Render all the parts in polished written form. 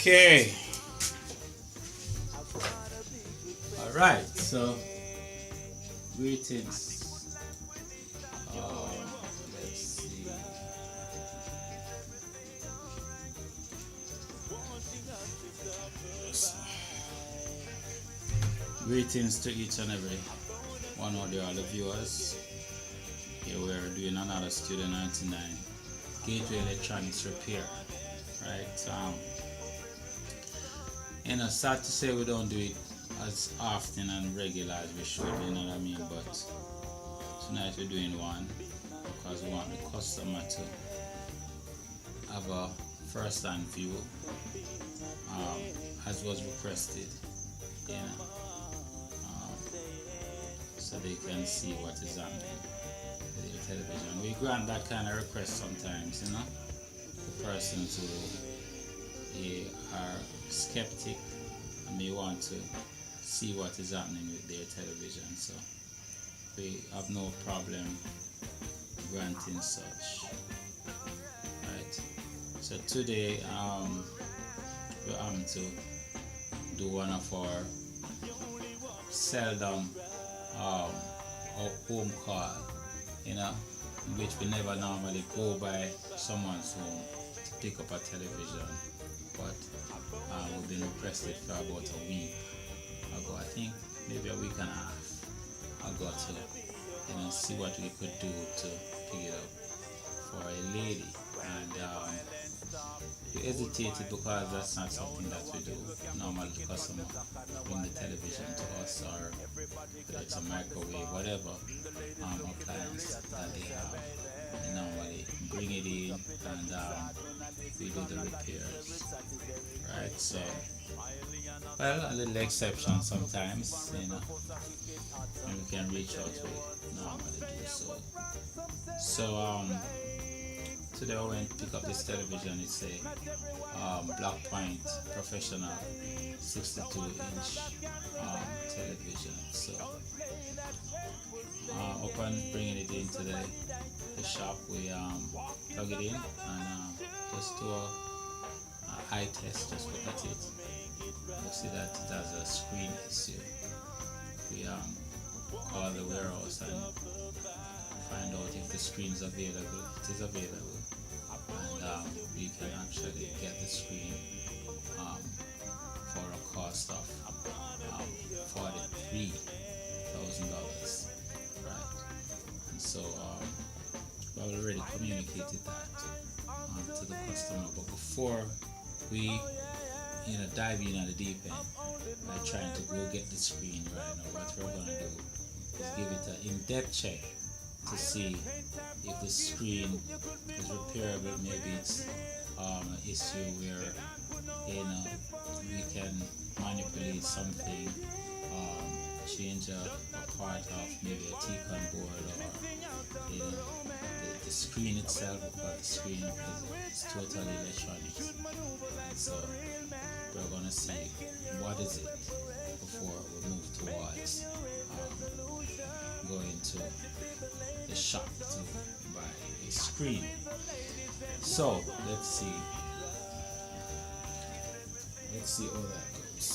Okay. All right. So, greetings. Let's see. Greetings to each and every one of the other viewers. Here we are doing another Studio 99 Gateway Electronics Repair. Right. Sad to say we don't do it as often and regular as we should, you know what I mean? But tonight we're doing one because we want the customer to have a first-hand view, as was requested, you know, so they can see what is happening with the television. We grant that kind of request sometimes, you know, for persons who are skeptic and may want to see what is happening with their television. So we have no problem granting such. Right. So today we're going to do one of our seldom our home call, you know, in which we never normally go by someone's home to pick up a television, but we've been requested for about a week ago, I think maybe a week and a half ago, to, you know, see what we could do to pick it up for a lady. And we hesitated because that's not something that we do. Normally the customer bring the television to us, or whether it's a microwave, whatever appliance that they have, they normally bring it in and we do the repairs. Right, so well, a little exception sometimes, you know, and we can reach out, we normally do so. So today I went to pick up this television. It's a Black Point Professional 62-inch television. So upon bringing it into the shop, we plug it in and just do a eye test, just look at it. You see that it has a screen issue. We call the warehouse and find out if the screen is available. It is available, and we can actually get the screen for a cost of $43,000, right? And so we already communicated that to the customer. But before we dive in at the deep end by trying to go get the screen right now, what we're going to do is give it an in-depth check to see if the screen is repairable. Maybe it's an issue where we can manipulate something, change a part of maybe a T-con board, or the screen itself, because the screen is totally electronics. And so we're going to see what is it before we move towards going to the shop to buy a screen. So let's see how that goes.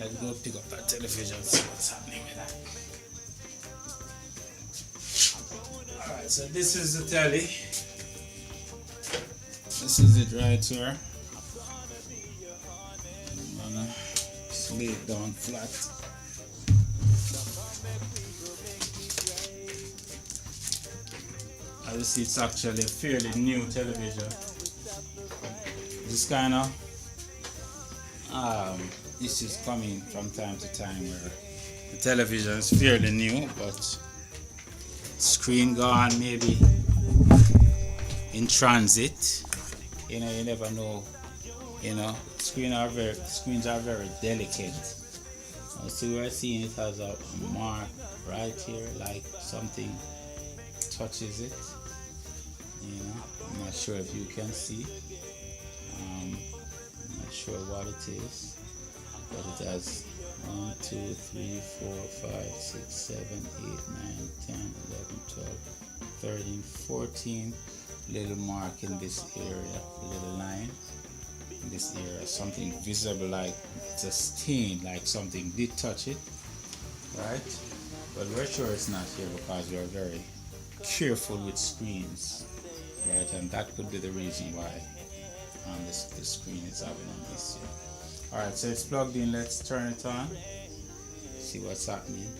Let's go pick up that television and see what's happening with that. Alright, so this is the telly. This is it right here. I'm gonna lay it down flat. As you see, it's actually a fairly new television. This kind of issues coming from time to time where the television is fairly new, but screen gone, maybe in transit. You never know. Screens are very delicate. See, we're seeing it has a mark right here, like something touches it. I'm not sure if you can see. I'm not sure what it is, but it has 1, 2, 3, 4, 5, 6, 7, 8, 9, 10, 11, 12, 13, 14 little mark in this area, little line in this area, something visible like it's a stain, like something did touch it, right? But we're sure it's not here because we're very careful with screens, right? And that could be the reason why the screen is having an issue. Alright, so it's plugged in. Let's turn it on, see what's happening.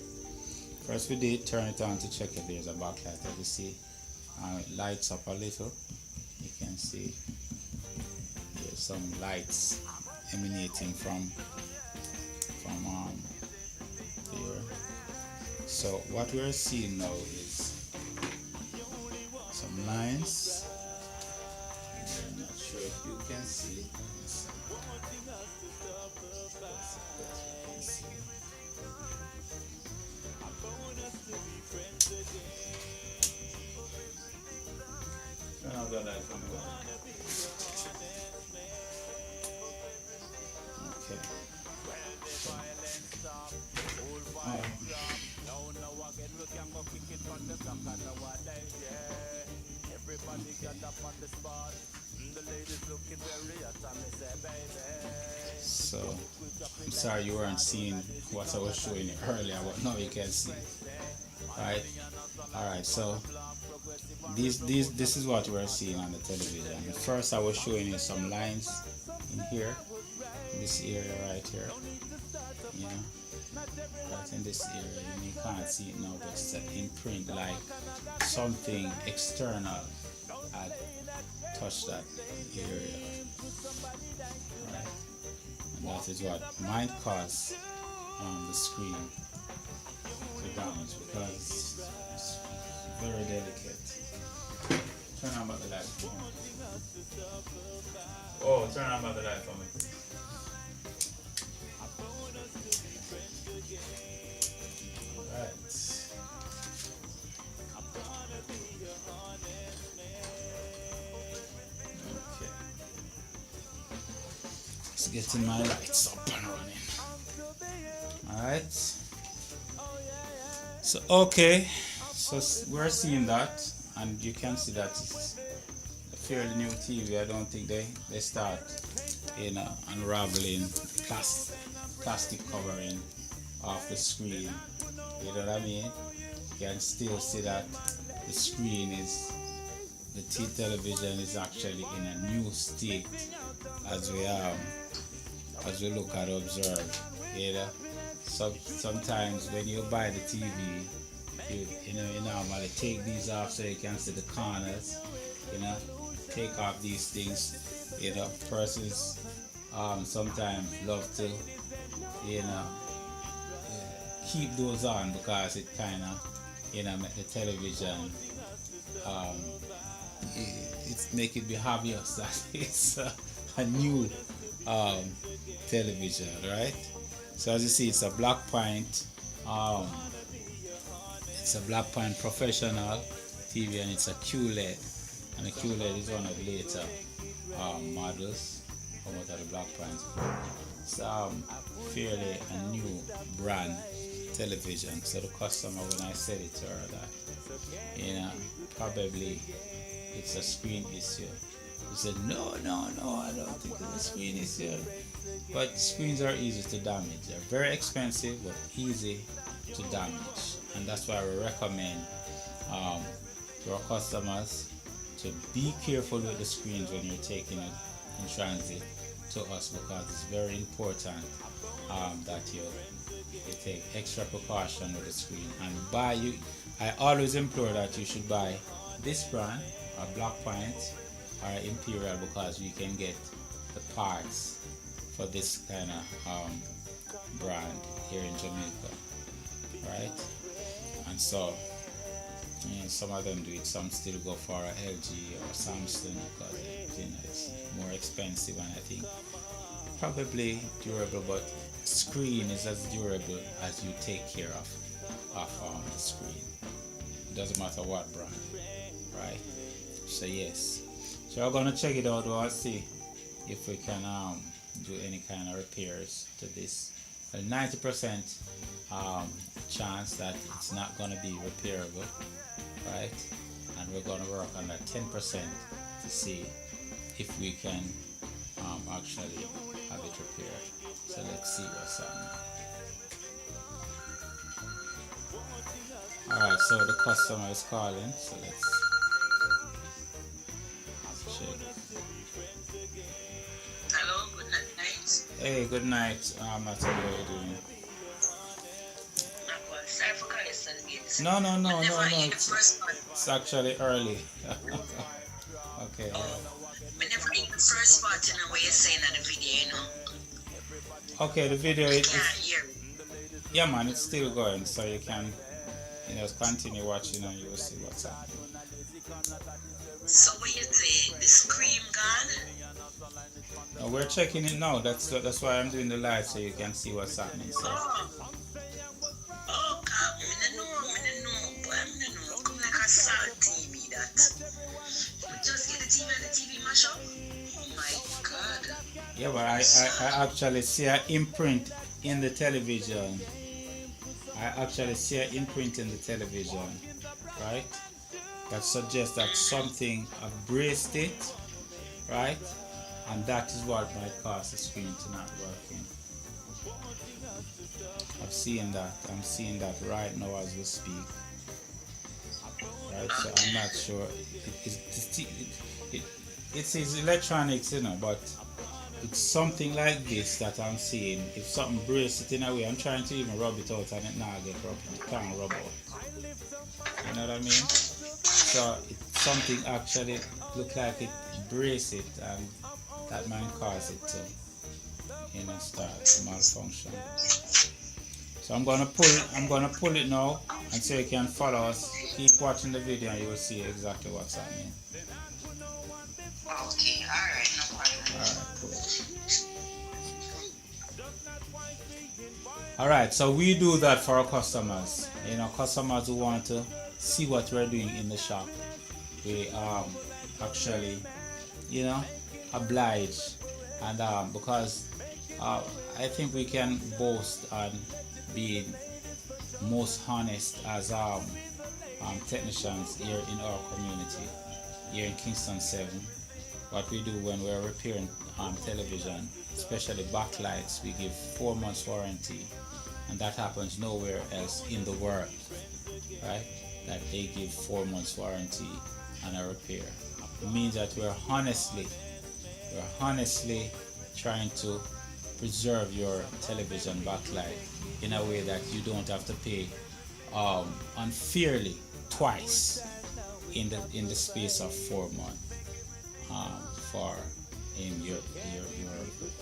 First we did turn it on to check if there's a backlight. As you see, it lights up a little. You can see there's some lights emanating from here. So what we're seeing now is some lines. I'm not sure if you can see. Turn off the light for me. Okay. So, I'm sorry you weren't seeing what I was showing you earlier, but now you can see. Right? Alright, so this is what we're seeing on the television. First I was showing you some lines in here, in this area right here. You know, right in this area. You can't see it now, but it's an imprint, like something external had touched that area. Right? And that is what might cause the screen to damage because it's very delicate. Turn on about the light for me. Oh, turn on about the light for me. Alright. Okay. Let's get in my lights up and running. Alright. So okay. So we're seeing that, and you can see that it's a fairly new TV. I don't think they start unraveling plastic covering off the screen. You know what I mean? You can still see that the screen is, the television is actually in a new state as we look at observe. You know, so sometimes when you buy the TV, you normally take these off so you can see the corners. You know, take off these things. You know, persons sometimes love to keep those on because it kind of make the television it make it be obvious that it's a new television, right? So as you see, it's a Black Point. It's a Black Point Professional TV, and it's a QLED. And the QLED is one of the later models come out of the Black Point. It's fairly a new brand television. So the customer, when I said it to her that probably it's a screen issue, he said no, I don't think it's a screen issue. But screens are easy to damage. They're very expensive but easy to damage, and that's why we recommend to our customers to be careful with the screens when you're taking it in transit to us, because it's very important that you take extra precaution with the screen. And I always implore that you should buy this brand, or Black Point or Imperial, because we can get the parts for this kind of brand here in Jamaica, right? And so some of them do it, some still go for a LG or Samsung because it's more expensive, and I think probably durable, but screen is as durable as you take care of the screen. It doesn't matter what brand, right? So yes, so we're gonna check it out. We'll see if we can do any kind of repairs to this a 90% chance that it's not going to be repairable, right? And we're going to work on that 10% to see if we can actually have it repaired. So let's see what's happening. Alright, so the customer is calling, so let's check. Hello, good night. Hey, good night. That's how are you doing? Sorry for calling so late. No, no, no, Whenever no, I no. hear the first part, It's actually early. Okay, oh, yeah. whenever I hear the first part, you know, what you're saying on the video, you know, Okay, the video I it, can't it's hear. yeah, man, it's still going, so you can continue watching and you will see what's happening. So what you say, the scream gone? No, we're checking it now. That's why I'm doing the live so you can see what's happening. So Oh, oh, God, me no know, boy, me no know. Come like a salt TV that. We just get the TV and the TV mash up. Oh my God. yeah, but I actually see an imprint in the television. I actually see an imprint in the television, right? That suggests that something abrased it, right? And that is what might cause the screen to not working. I'm seeing that right now as we speak, right? So I'm not sure. It's electronics, but it's something like this that I'm seeing. If something breaks it in a way, I'm trying to even rub it out and it not get rubbed. It can't rub out. You know what I mean? So something actually look like it brace it, and that might cause it to start to malfunction. So I'm gonna pull it now, and so you can follow us. Keep watching the video and you will see exactly what's happening. Okay, alright, no problem. Alright, cool. Alright, so we do that for our customers. Customers who want to see what we're doing in the shop. We actually, oblige, and because I think we can boast on being most honest as technicians here in our community, here in Kingston 7. What we do when we're repairing television, especially backlights, we give 4 months warranty, and that happens nowhere else in the world, right? That they give 4 months warranty on a repair. It means that we're honestly trying to preserve your television backlight in a way that you don't have to pay unfairly twice in the space of 4 months for your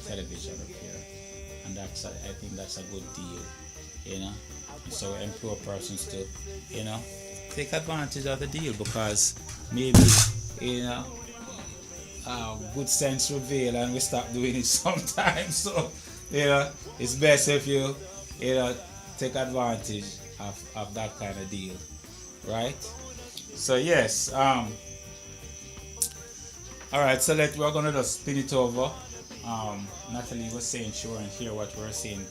television repair, and I think that's a good deal, So we implore persons to take advantage of the deal, because maybe good sense prevail and we stop doing it sometimes. So it's best if you take advantage of that kind of deal, right? So yes, all right. So we're gonna just spin it over. Natalie was saying she wouldn't hear what we were saying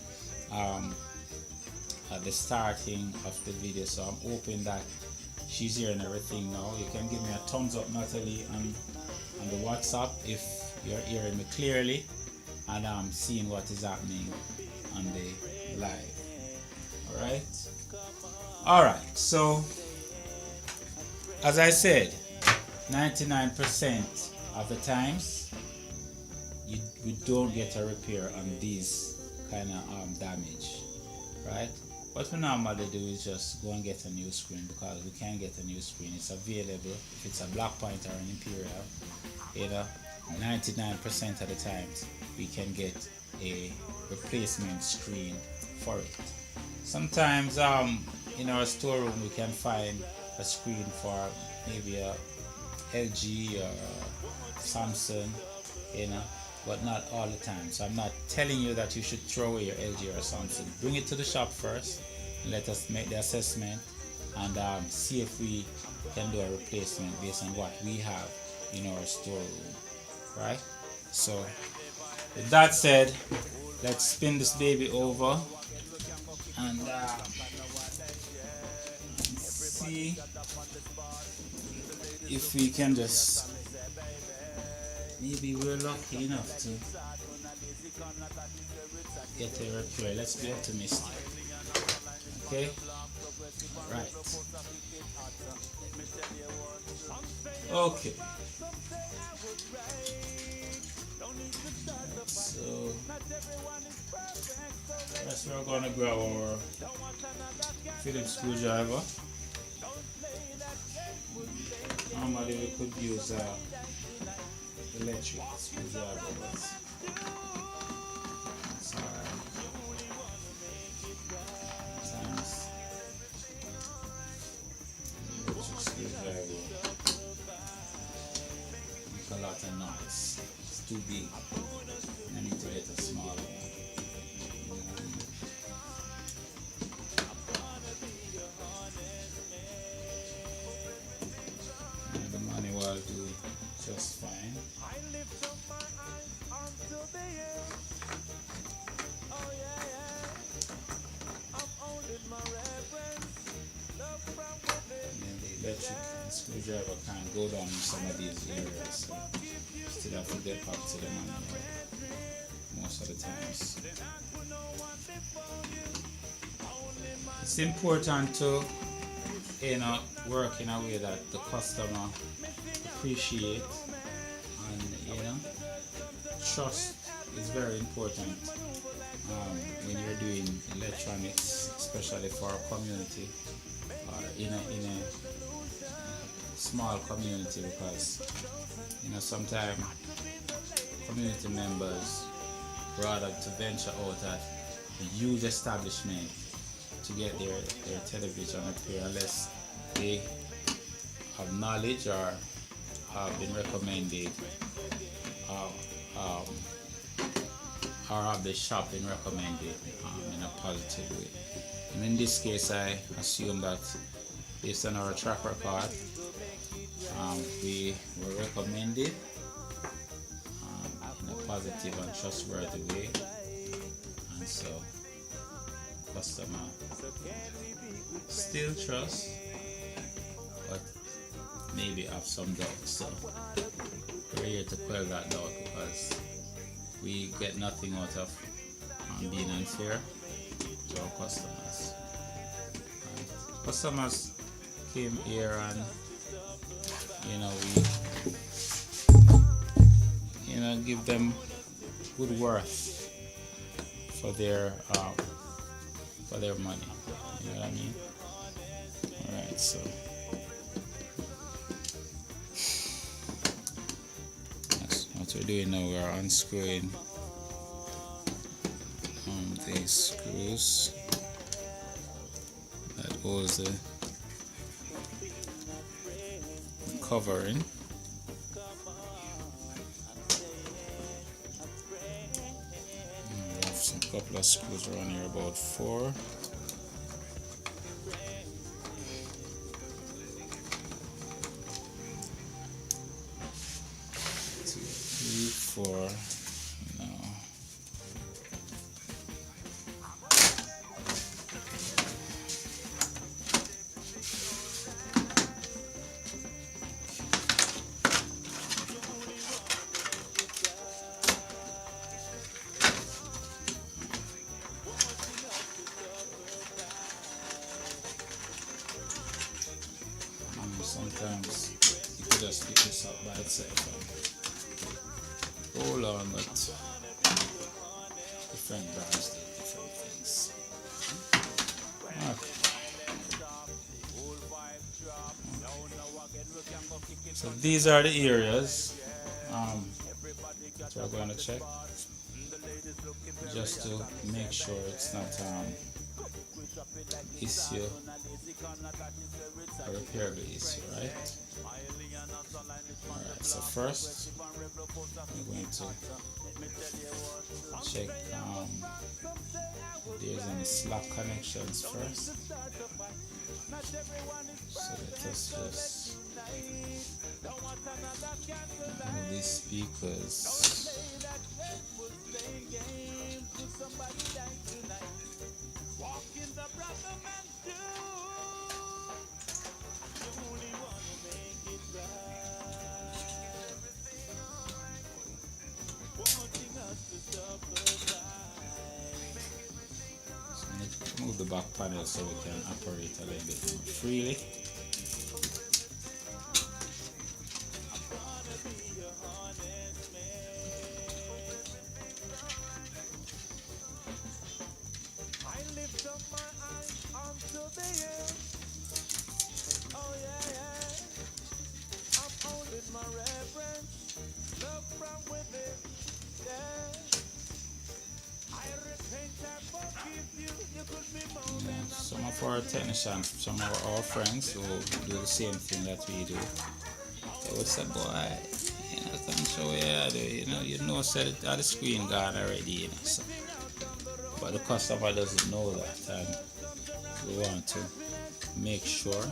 at the starting of the video, so I'm hoping that she's hearing everything now. You can give me a thumbs up, Natalie, on the WhatsApp if you're hearing me clearly and seeing what is happening on the live. All right. So as I said, 99% of the times we don't get a repair on these kind of damage, right? What we normally do is just go and get a new screen, because we can get a new screen. It's available if it's a Black Point or an Imperial. 99% of the times we can get a replacement screen for it. Sometimes in our storeroom we can find a screen for maybe a LG or a Samsung, but not all the time. So I'm not telling you that you should throw away your LG or Samsung. Bring it to the shop first and let us make the assessment and see if we can do a replacement based on what we have in our storeroom, right? So with that said, let's spin this baby over and see if we can just, maybe we're lucky enough to get a repair. Let's be optimistic. Okay, right. Okay, so first we're gonna grab our Phillips screwdriver. Normally we could use electric screwdriver, but it's alright. Sometimes electric screwdriver make a lot of noise. It's too big. I need to get a smaller one. And the manual will do just fine. And the electric screwdriver can't go down in some of these areas, so still have to get back to the manual most of the times. It's important to work in a way that the customer appreciate, and trust is very important when you're doing electronics, especially for a community or in a small community, because sometimes community members rather to venture out at a huge establishment to get their television repair unless they have knowledge or have been recommended or have the shop been recommended in a positive way. And in this case, I assume that based on our track record, we were recommended in a positive and trustworthy way, and so customer still trust, but maybe have some doubts. So we're here to quell that doubt, because we get nothing out of being unfair to our customers. Customers came here and we give them good worth for their money. You know what I mean? Alright, so that's what we're doing now. We are unscrewing these screws that holds the covering. We have some couple of screws around here, about 4. 2, 3, 4. No. Sometimes you could just pick this up by itself and hold on, but different brands do different things. Okay. So these are the areas that we're going to check, just to make sure it's not issue repair the issue, right? Alright, so first I'm going to check if there's any slack connections first. So let us just move these speakers. So I need to move the back panel so we can operate a little bit more freely. Some of our technicians, some of our friends who do the same thing that we do, they would say, boy, thanks for you know, said it at the screen gone already, so. But the customer doesn't know that, and we want to make sure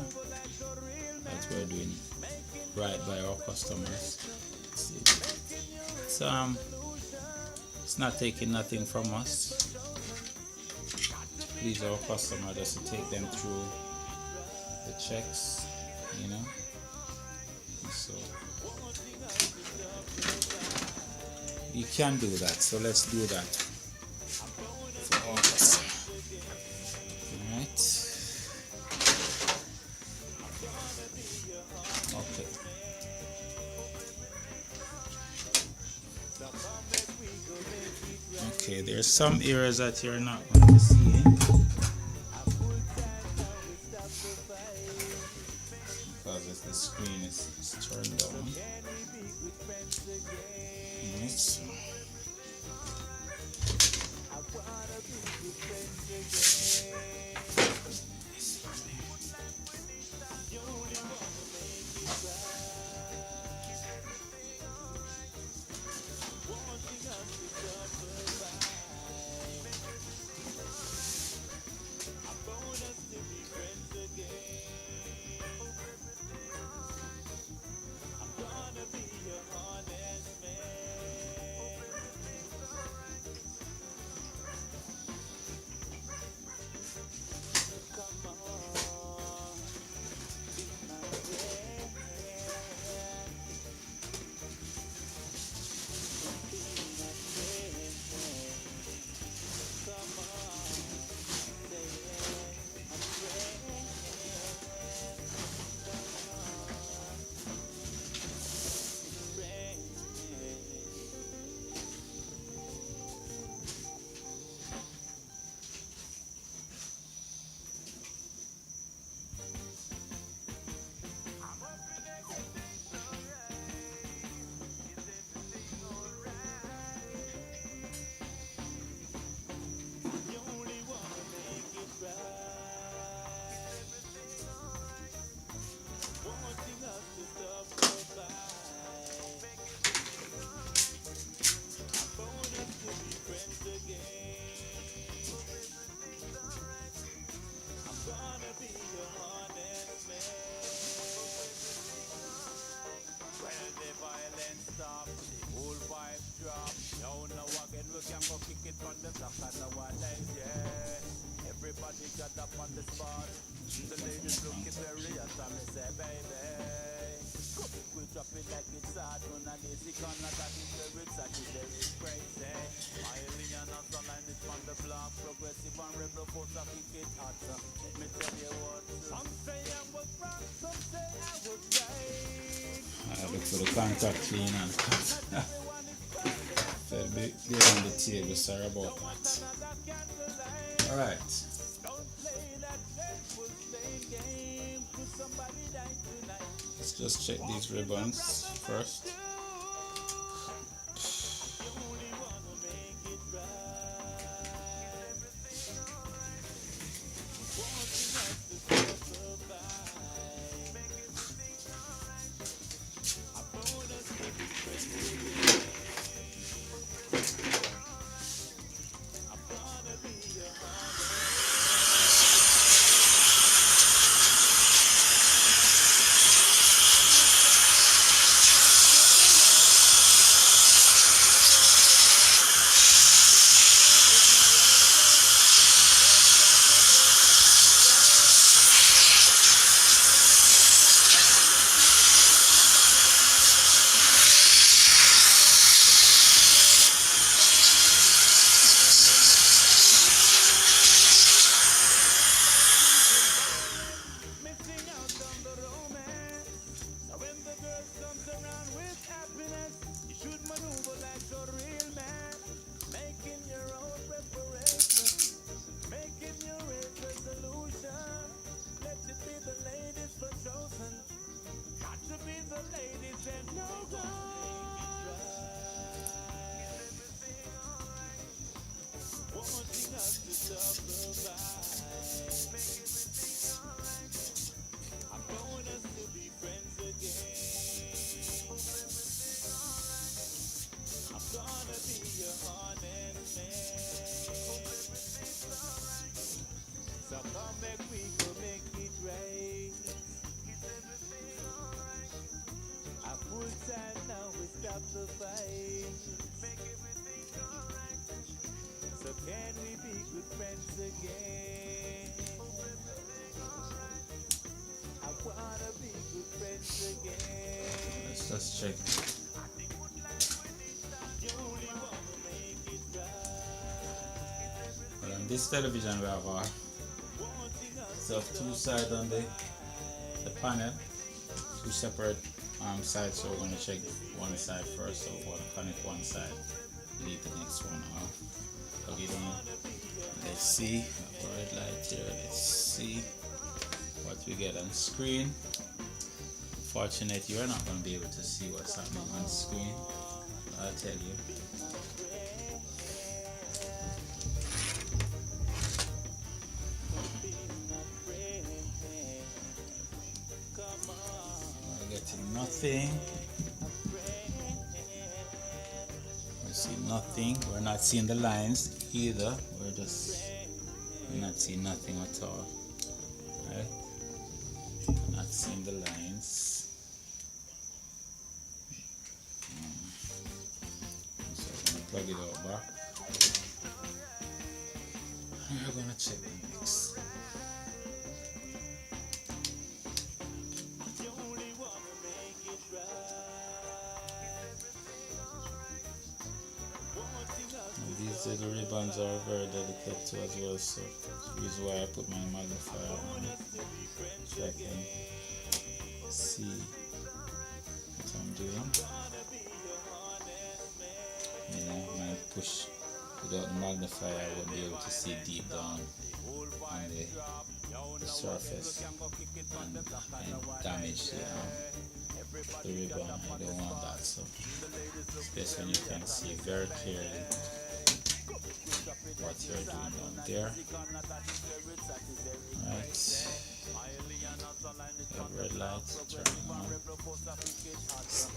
that we're doing right by our customers. It's not taking nothing from us. Please our customer, just to take them through the checks, so you can do that, so let's do that for all of us. Alright, okay. Okay, there's some areas that you're not going to see because the screen is turned down. Right. I look for the contact cleaner. They're on the table, sorry about that. Alright. Let's just check these ribbons first. Let's just check. Well, on this television we have two sides on the panel, two separate sides. So we're going to check one side first. So we're going to connect one side, delete the next one off, plug it on. Let's see, red light here. Let's see what we get on screen. Fortunate you're not going to be able to see what's happening on screen. I'll tell you. We're getting nothing. We see nothing. We're not seeing the lines either. We're not seeing nothing at all. Right? We're not seeing the lines. So I'm gonna plug it out back. We're gonna check the mix. These little ribbons are very delicate too as well, so that's the reason why I put my magnifier on it, so I can see what I'm doing. You know, when I push without the magnifier, I won't be able to see deep down on the surface and damage the ribbon. I don't want that, so this one you can see very clearly what you're doing down there. Right, the red light turning on.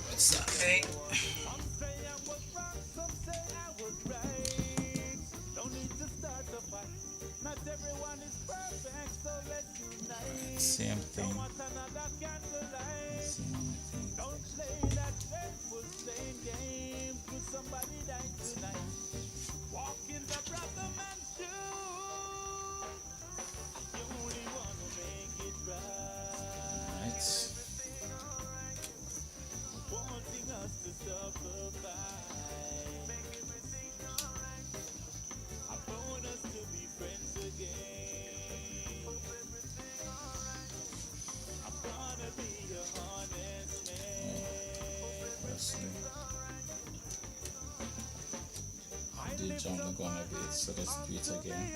What's happening? Right, same thing. I did jump the gun a bit, so let's do it again.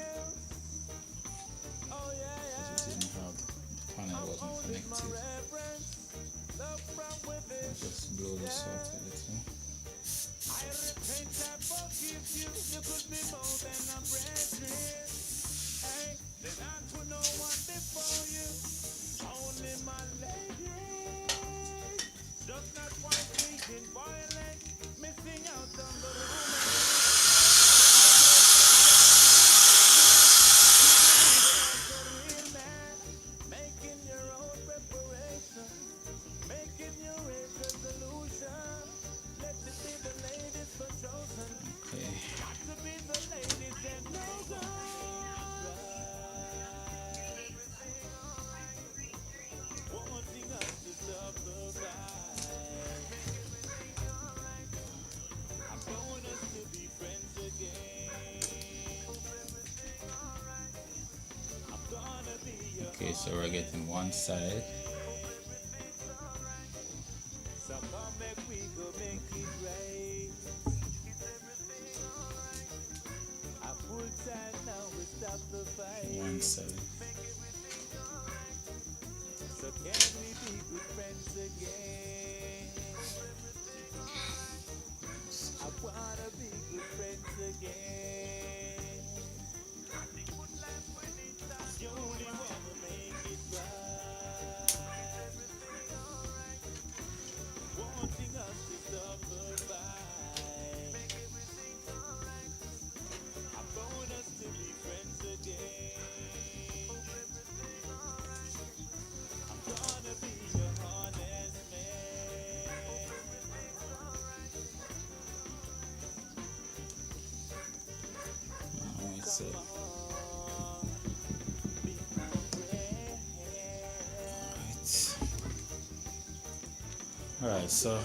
Because it didn't have, the panel wasn't connected. I'll just blow this out a little. Okay, so we're getting one side. One side. Alright, so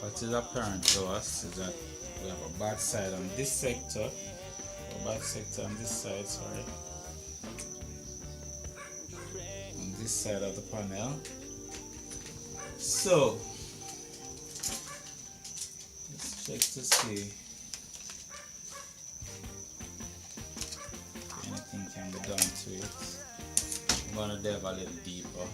what is apparent to us is that we have a bad side on this sector, a bad sector on this side, sorry, on this side of the panel. So let's check to see if anything can be done to it. I'm gonna delve a little deeper.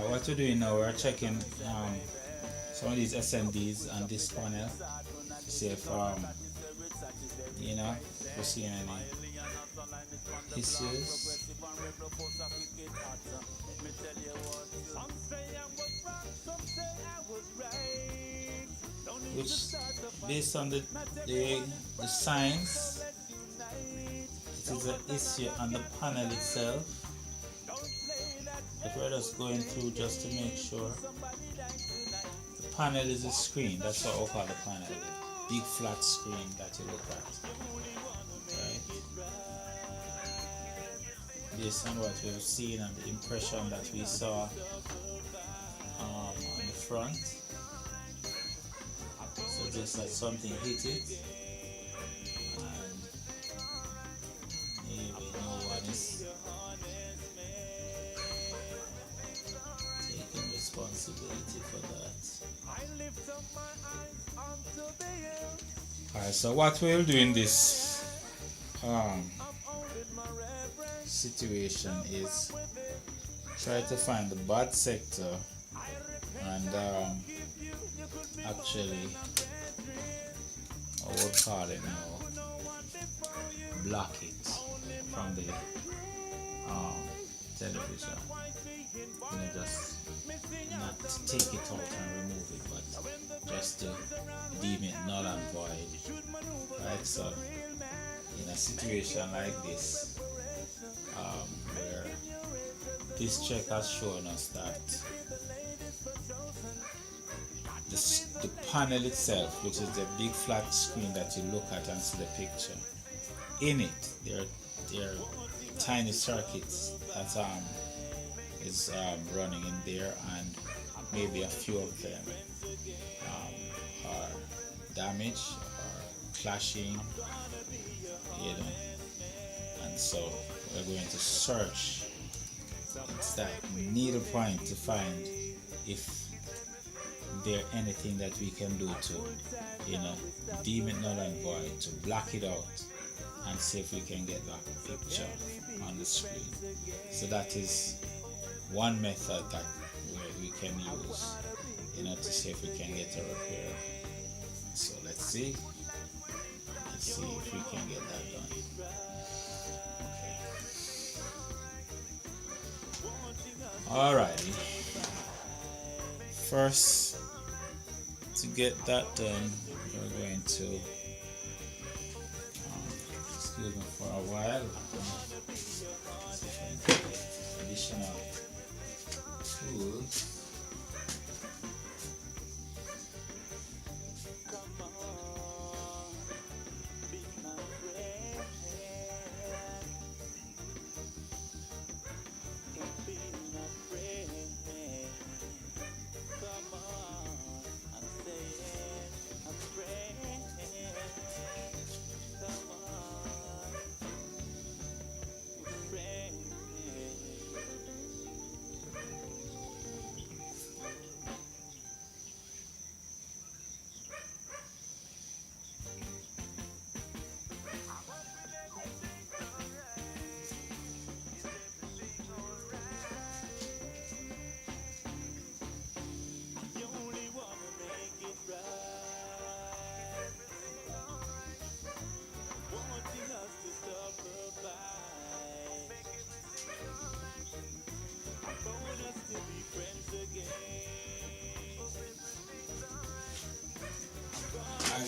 What we're doing now, we're checking some of these SMDs on this panel to see if you know, we're seeing any issues. Which, based on the signs, it is an issue on the panel itself. But we're just going through just to make sure. The panel is a screen. That's what we call the panel. The big flat screen that you look at. Right? Based on what we've seen and the impression that we saw on the front. So just that something hit it. And maybe no one is taking responsibility for that. Alright, so what we'll do in this situation is try to find the bad sector and actually, I would call it now, block it from the television. You know, just not take it out and remove it, but just to deem it null and void. Right, so in a situation like this, where this check has shown us that the panel itself, which is the big flat screen that you look at and see the picture, in it there are tiny circuits that is running in there, and maybe a few of them are damaged or clashing, you know, and so we're going to search. It's that needle point to find if there anything that we can do to, you know, deem it null and void, to block it out and see if we can get that picture on the screen. So that is one method that we can use, you know, to see if we can get a repair. So let's see if we can get that done. Alrighty. First, to get that done, we're going to excuse me for a while. See if I can get additional tools.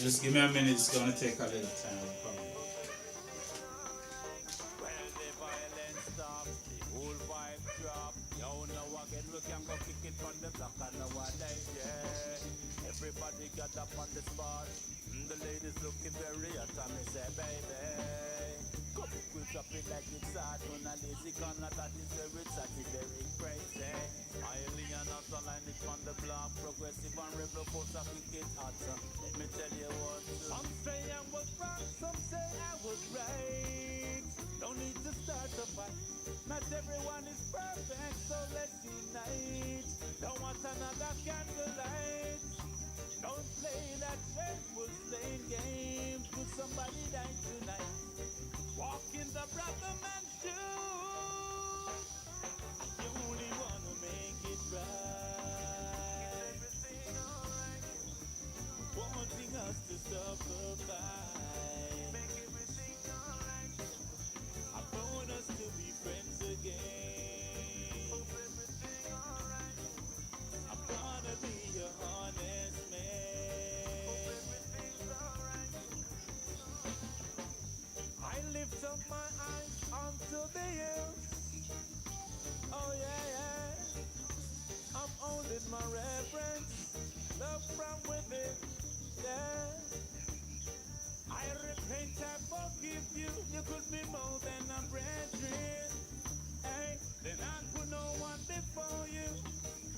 Just give me a minute, it's gonna take a little time. Well, the violence stop, the whole vibe drop. Yo, now again we can go kick it on the block and nowadays, yeah. Everybody got up on the spot. The ladies looking very hot, and me say, baby, come we drop it like it's hot. On a lazy corner that is very sad, it's very crazy. Highly and not online it on the block. Progressive and rebel force of wicked hot. Let me tell you what. Some say I was wrong, some say I was right. No need to start a fight. Not everyone is perfect, so let's unite. Don't want another candlelight. Don't play that shameful slaying game. Could somebody die tonight? Walk in the brother man's shoes. You only wanna make it right. Everything alright. Wanting us to stop the fight. Make everything alright. I want us to be friends again. Hope everything alright. I'm gonna be your honest man. Hope everything's alright. I lift up my eyes onto the hills. Oh yeah, yeah. I'm holding my reverence. Love from within. Yeah. I repent, I forgive you. You could be more than a brethren. Hey, then I put no one before you.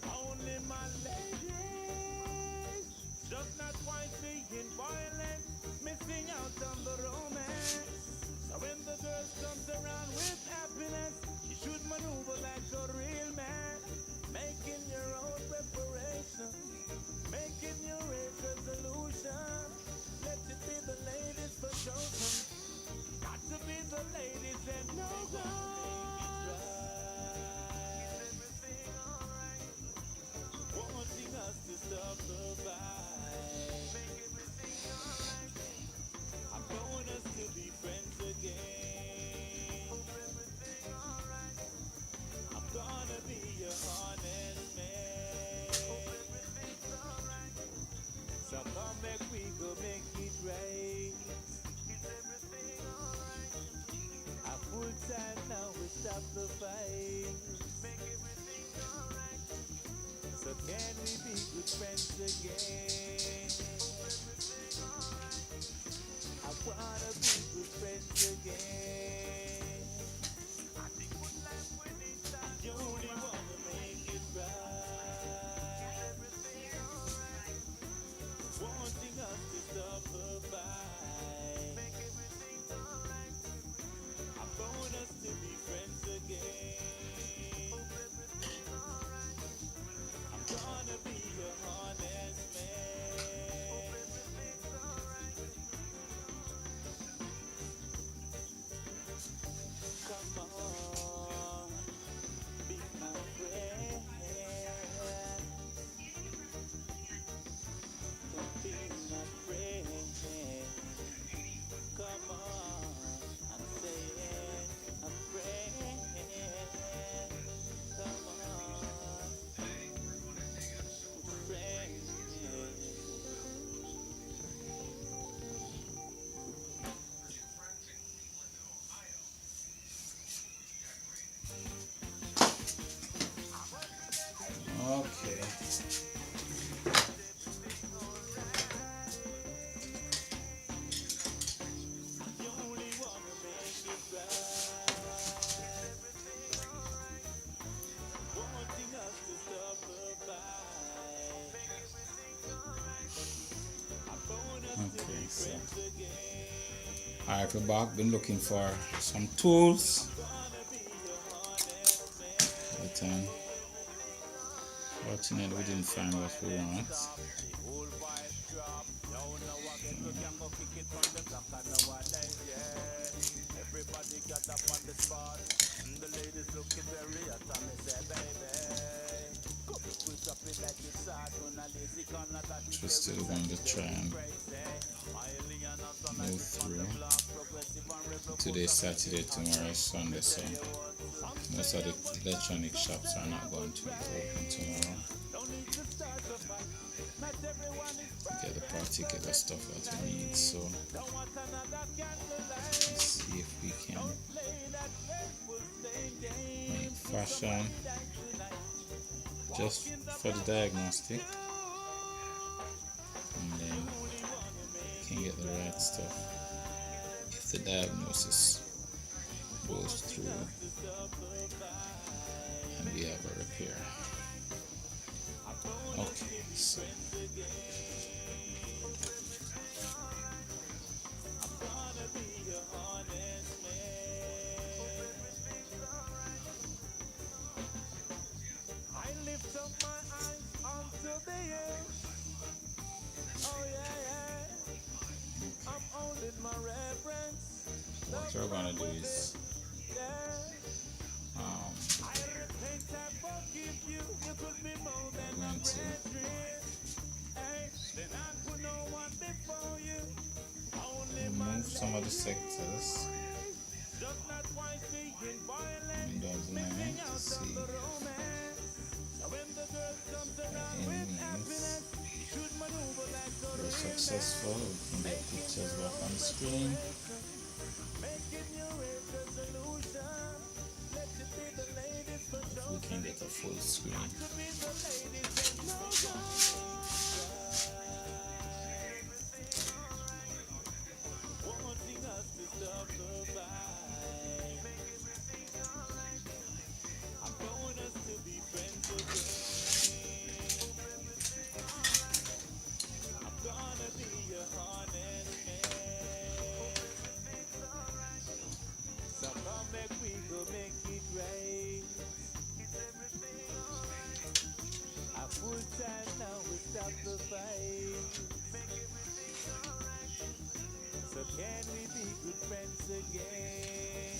Only my ladies. Just not quite being violent. Missing out on the romance. So when the girl comes around with happiness, you should maneuver like a real man. Making your own preparation. Making your age resolution. Let it be the ladies for chosen. Got to be the ladies and no one. Everything alright. Wanting us to stop the fight. Make everything alright. I want us to be friends again. Hope everything alright. I'm gonna be your honest man. Hope everything's alright. So come back, we go make it right. Is everything alright? A full time now, we stop the fight. Make everything alright. So can we be good friends again? Everything alright. I wanna be good friends again. I think what life when it's time. You only wanna make it right. Everything alright. Wanting us to stop the fight. Make everything alright. I want us to be friends again. Hope everything's alright. I'm gonna be your honest man. Hope everything's alright. Come on, be my friend. Be my friend. Come on, I'm saying a friend. Come on, friend. Okay. You only wanna make it right. Wanting us to stop the fight. I want us to be Okay, so friends again. Alright, we're back. Been looking for some tools. Gonna be your honest man. But fortunately we didn't find what we want. The whole vibe drop. Yo, now again we can go kick it on the block and nowadays, yeah. Everybody got up on the spot. The ladies looking very hot, and me say, baby, come we drop it like it's hot. On a lazy corner that is We're still going to try and move through. Today's Saturday, tomorrow is Sunday, so most of the electronic shops are not going to be open tomorrow. Get the particular stuff that we need. So let's see if we can make fashion just for the diagnostic, and then we can get the right stuff if the diagnosis goes through and we have a repair. Okay, so I lift up my eyes unto the hills. Oh yeah, yeah. I'm holding my reverence. what we're gonna do is Yeah. I repent and forgive you. You could be more than we're a going to brethren. Hey, then I put no one before you. Only my remove some of the Savior. sectors Just not twice being violent. and down the line Missing to out on see the romance. So when the girl comes around by with any means happiness, you should maneuver like a we're real successful. man. We can get Making pictures your back own on the screen. preparation. Making your own resolution. Let it be the ladies for If we can chosen. get a full screen. Got to be the ladies and no wanting us to stop the fight. I want us to be friends again. I'm gonna be a honest man. So come make we go make it right. I full time now we stop the fight. So can we be good friends again?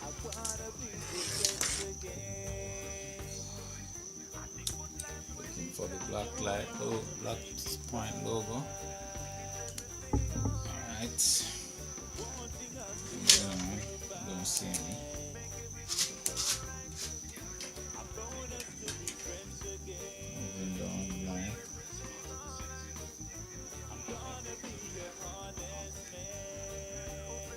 I wanna be good friends again. Looking for the black light, black point logo. Alright. Wanting us to Don't see any. I want us to be friends again. Moving down the line. I'm gonna be a honest man.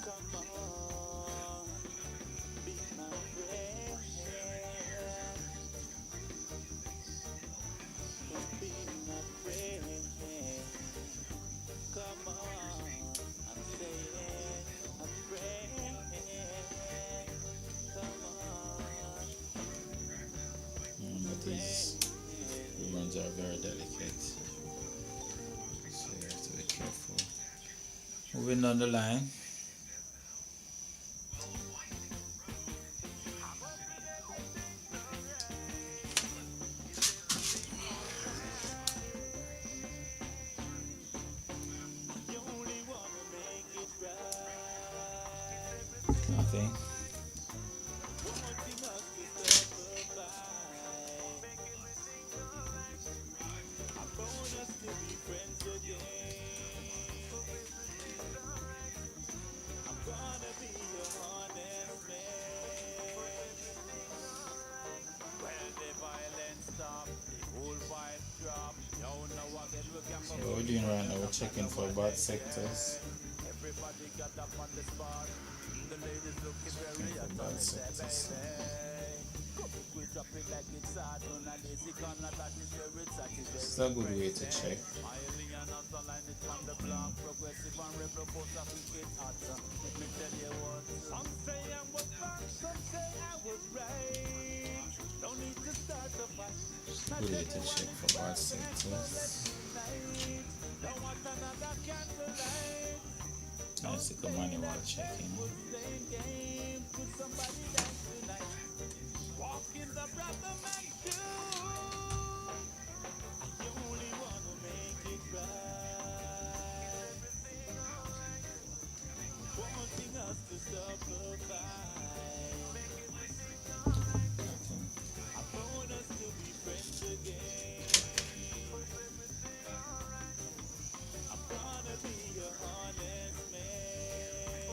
Come on, be my friend. Come be my friend. Come on, I'm saying a friend. Come on. But these ribbons are very delicate, so you have to be careful. Moving down the line. You only wanna make it right. Nothing. Wanting us to stop the fight. I want us to be friends again. I'm gonna be a honest man. When the violence stop, the whole vibe drop. Yo, now again we can So what we're doing right now, we're checking for bad sectors. Everybody got up on the spot. The ladies looking very Checking for hot on bad the sectors. we drop it like it's hot. On a lazy corner that is where it's at. This is a good way to check. Alien and online it from the block. Progressive and rebel post up it get hot. Let me tell you what. Some say I was wrong, some say I was right. Don't need to start the fight. Good way to check for bad sectors. Don't want another candlelight. Nice to come manual checking. Playing games with somebody else tonight. Walk in the brother man shoes. You only wanna make it right. Wanting us to stop the fight. Nothing. I want us to be friends again. I'm gonna be a honest man.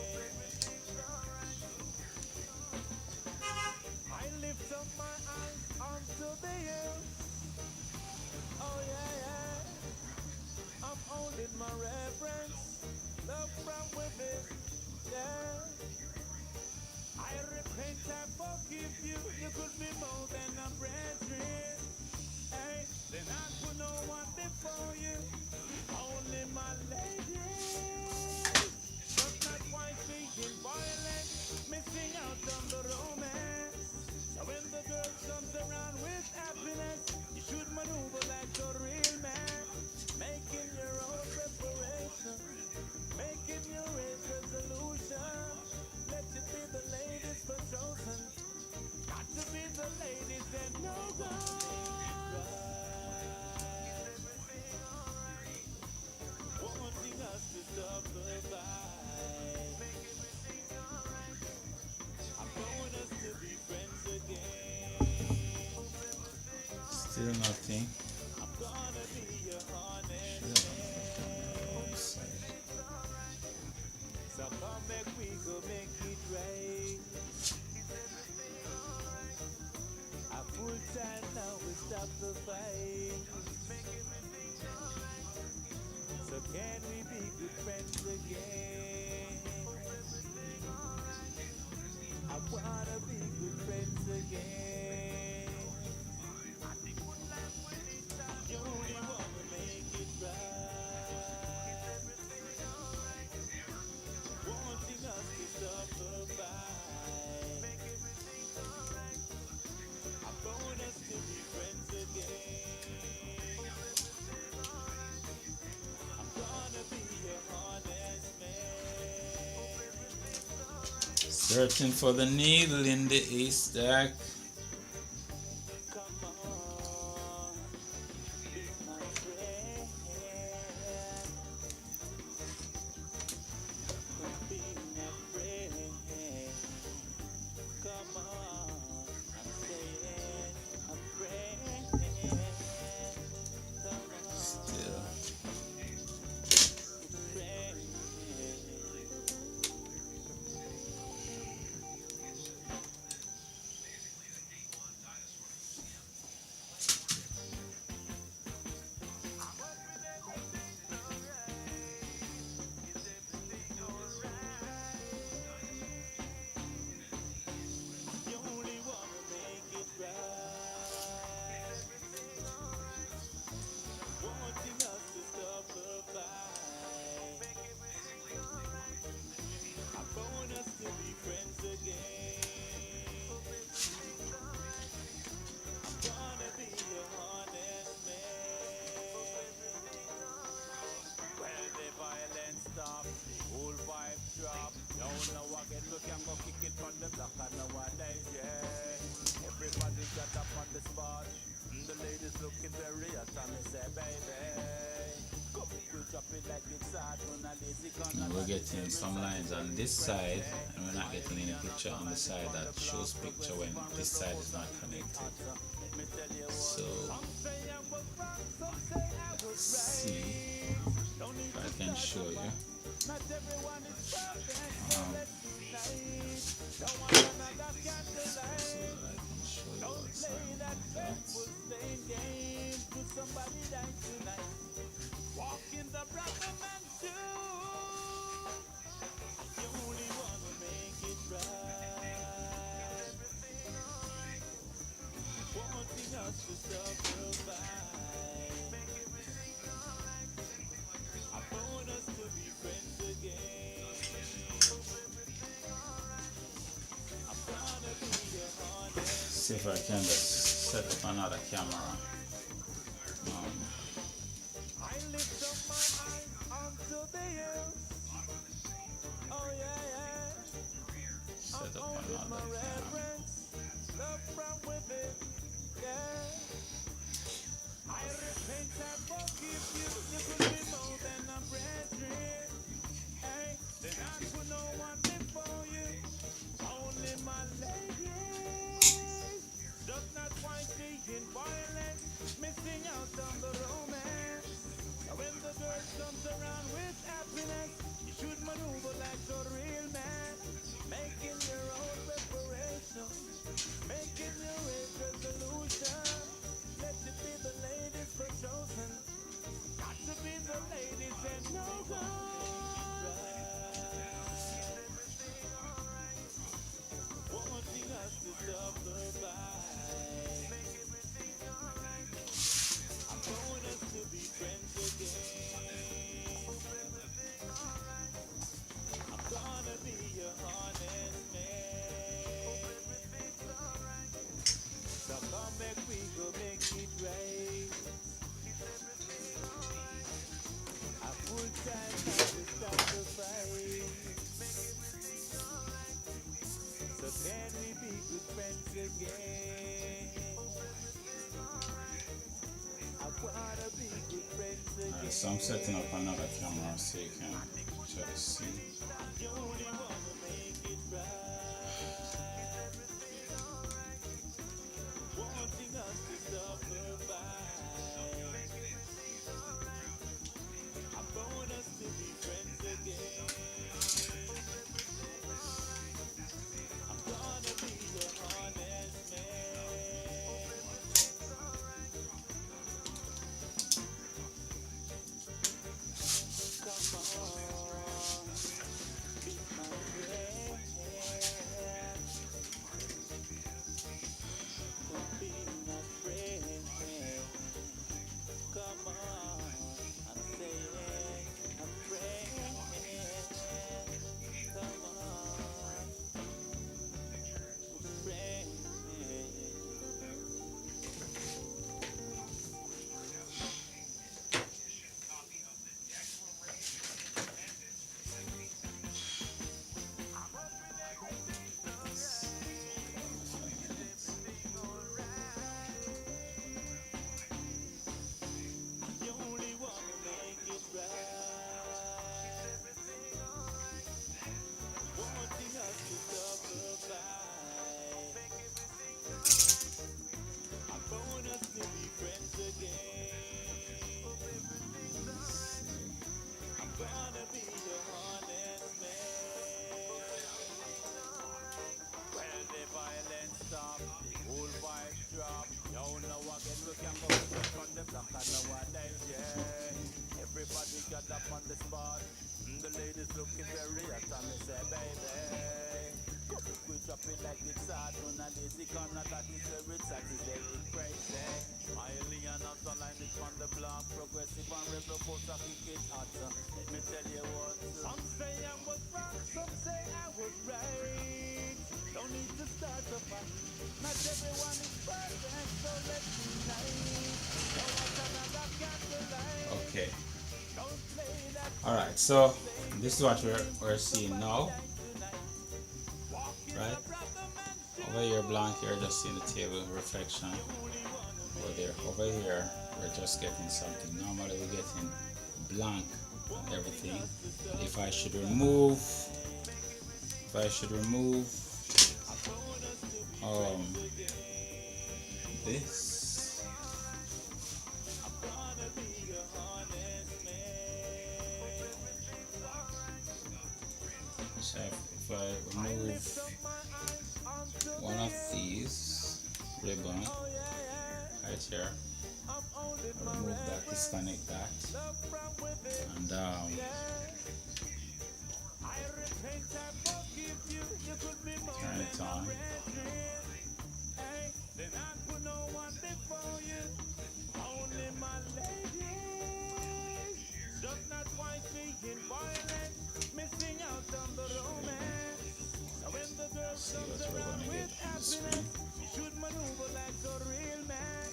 the hills. Oh yeah, yeah. I'm holding my reverence. Love from within. Yeah. I repent, I forgive you. You could be more than a brethren. Hey, then I put no one before you. Only my lady. Just not quite being violent. Missing out on the romance. So when the girl comes around with happiness, you should maneuver like a real man. Making your own preparation. Making your age resolution. Let it be the ladies for chosen. Got to be the ladies and no God. Wanting us to stop the fight. I want us to be friends again. Still nothing. I'm gonna be your honest Should have man. side. So come back, we go make it right. I full time now, we stop the fight. So can we be good friends again? I wanna be good friends again. You only wanna make it right. Wanting us to stop the fight. I want us to be friends again. I'm gonna be your honest man. Searching for the needle in the haystack. Come on, be my friend. Be my friend. Come on, I'm saying a friend. Come on, Still. friend. You only wanna make it right. Wanting us to stop the fight. I want us to be friends again. I'm gonna be your honest man. Well, the violence stop, the whole vibe drop. Now again, we can go kick it from the block and nowadays, yeah. Everybody got up on the spot. The ladies looking very hot and they say, baby, come we drop it like it's hot on a lazy corner. And we're getting some lines on this side, and we're not getting any picture on the side that shows picture when this side is not connected. So let's see if I can show you. Not everyone is perfect, so let's unite. Don't want another So candlelight. that I can show you Don't what's play that happening with faithful that. playing game. Could somebody die tonight? Walk in the brother man shoes. You only wanna make it right. Wanting us to stop the fight. I want us to be friends again. I'm gonna be your honest. See if I can just set up another camera. I lift up my eyes onto the hills. Oh yeah, yeah. I'm Set up holding my another camera. reverence. Love from within. Yeah. I repent, I forgive you. You could be more than a brethren. Hey, then I put no one before you. Only my lady. Just not quite being violent. Missing out on the romance. So when the girl comes around with happiness, you should maneuver like a real man. Making your own preparation. Making your age resolution. friends again. I wanna be good friends again. Alright, so I'm setting up another camera so you can actually see. You only wanna make it right. Wanting us to suffer by. I want us to be friends again. I'm gonna be the honest man. Come on, be my friend. Come be my friend. Come on, I'm saying a friend. Come on, friend. You only wanna make it right. Wanting us to suffer by. I want us to be friends again. I'm gonna be the honest man. Well, the violence stop, the whole vibe drop. Yo, now again we can go straight from the block and nowadays, yeah. Everybody got up on the spot. The ladies looking very hot and me say, baby, come if we drop it like it's hot. On a lazy corner that is where it's at, is very crazy. Smiley and not online it on the block. Progressive and rebel force a kick it hot. Let me tell you what. Some say I was wrong, some say I was right. Don't need to start a fight. Not everyone is perfect, so let's unite. No one's another candlelight. Okay. Don't play that. Alright, so this is what we're seeing now. Right? Over here blank, you're just seeing the table reflection. Over there. Over here, we're just getting something. Normally we're getting blank and everything. If I should remove this, so if I remove one of these ribbon right here, remove that, disconnect that, and turn it on. See what we're gonna get on the screen. Should maneuver like a real man,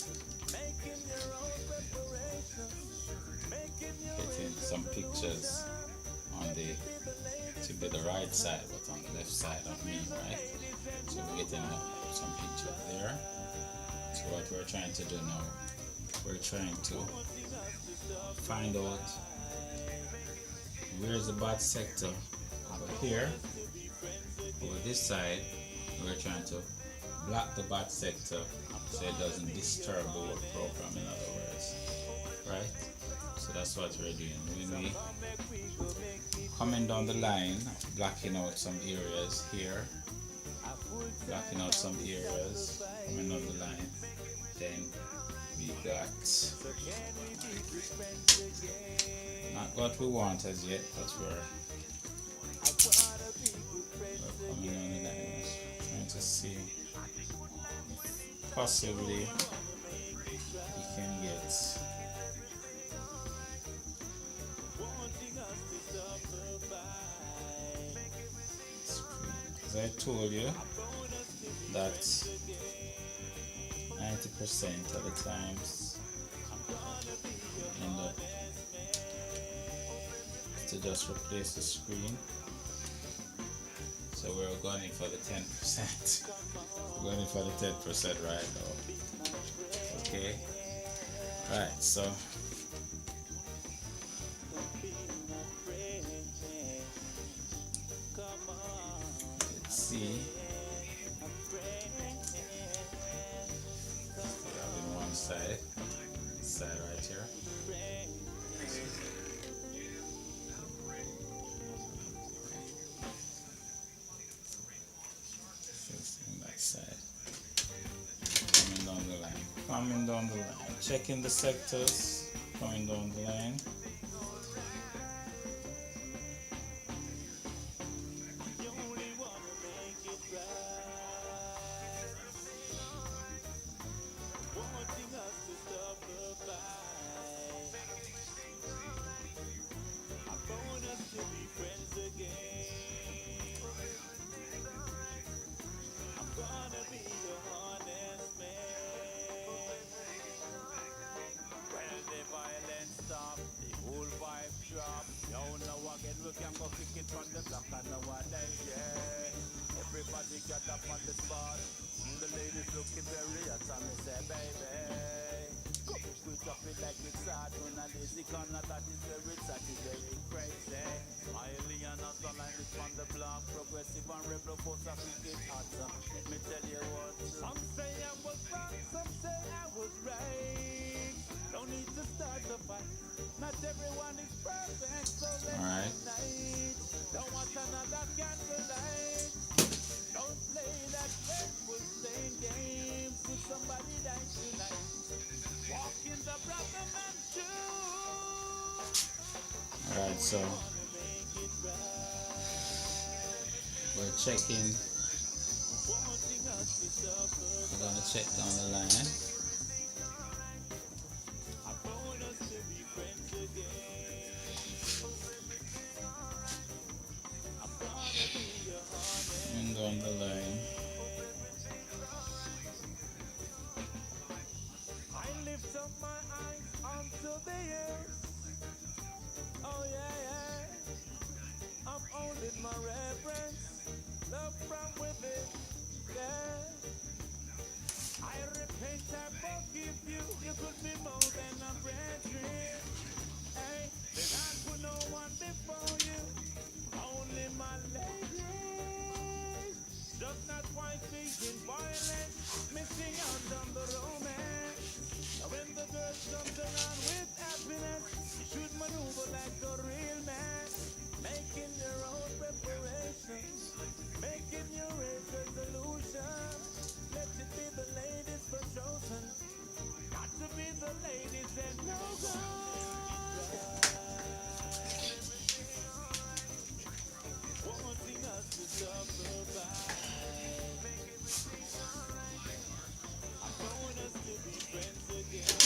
making your own preparations, making your Getting some pictures on the to be the right side, but on the left side of me, right? So we're getting some pictures there. So what we're trying to do now, we're trying to find out where's the bad sector over here. Over this side, we're trying to block the bad sector so it doesn't disturb the work program, in other words, right? So that's what we're doing. When we coming down the line, blocking out some areas here, blocking out some areas, coming down the line, then we got not what we want as yet, but we're coming on the line, trying to see if possibly we can get as I told you that 90% of the times we end up to just replace the screen. So So we're going in for the 10%. We're going in for the 10% right now. Okay. Right, so let's see. We have in one side right here. Facing that side. Coming down the line. Coming down the line. Checking the sectors. Coming down the line. We can go kick it from the block and nowadays, yeah. Everybody got up on the spot. The ladies looking very hot and me say, baby, come we drop it like it's hot. When I lazy corner that is very sad, is very crazy. Smiley and not online is from the block. Progressive and rebel force of it hot. Let me tell you what. Some say I was wrong, some say I was right. No need to start the fight. Not everyone is perfect, so let's unite. Don't want another candlelight. Don't play that dreadful playing games with somebody dies tonight. Walk in the brother man shoes. Alright, so we're checking. We're gonna check down the line. And down the line. I lift up my eyes onto the hills. Oh yeah, yeah. I'm holding my reverence. Love from within. Yeah. I repent, I forgive you. You could be more than a brethren. Hey, then I put no one before you. Only my lady. Just not quite being violent. Missing out on the romance. Now when the girl comes around with happiness, you should maneuver like a real man. Making your own preparations. Making your own resolution. Let it be the ladies for chosen. Got to be the ladies and no good. Wanting us to survive. I want us to be friends again.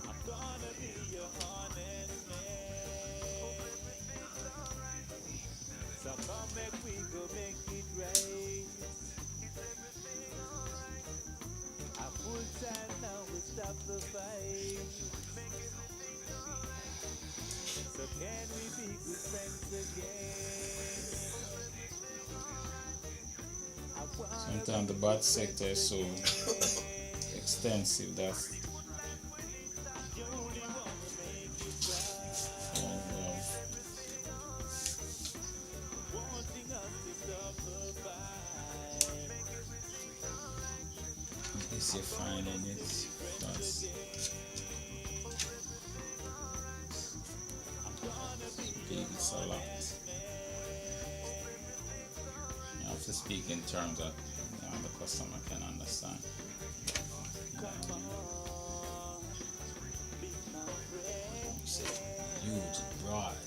I'm gonna be your honest man. So come make we go make it right. A full time now we stop the fight. So can we be good friends again? Sometimes the bad sector is so extensive that I guess you're finding it, but it's a lot. You have to speak in terms that the customer can understand. It's huge, broad.